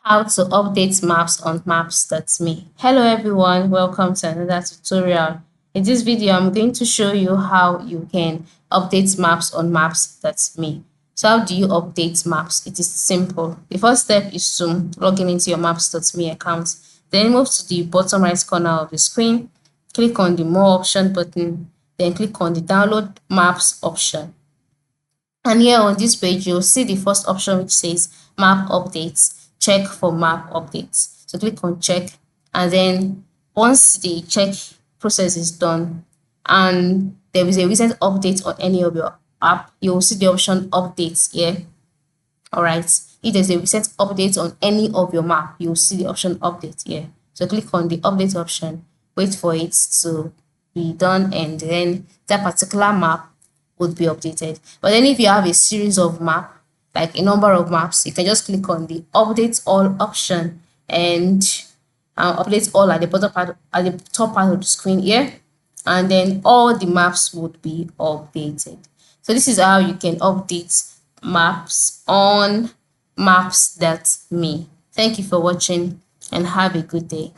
How to update maps on maps.me. Hello everyone, welcome to another tutorial. In this video, I'm going to show you how you can update maps on maps.me. So how do you update maps? It is simple. The first step is to log in into your maps.me account. Then move to the bottom right corner of the screen, click on the more option button, then click on the download maps option. And here on this page, you'll see the first option which says map updates. Check for map updates. So click on check, and then once the check process is done and there is a recent update on any of your app, you'll see the option updates here. All right. If there's a recent update on any of your map, you'll see the option update here. So click on the update option, wait for it to be done, and then that particular map would be updated. But then if you have a series of map, like a number of maps, you can just click on the update all option and update all at the bottom part, at the top part of the screen here, and then all the maps would be updated. So this is how you can update maps on maps.me. Thank you for watching and have a good day.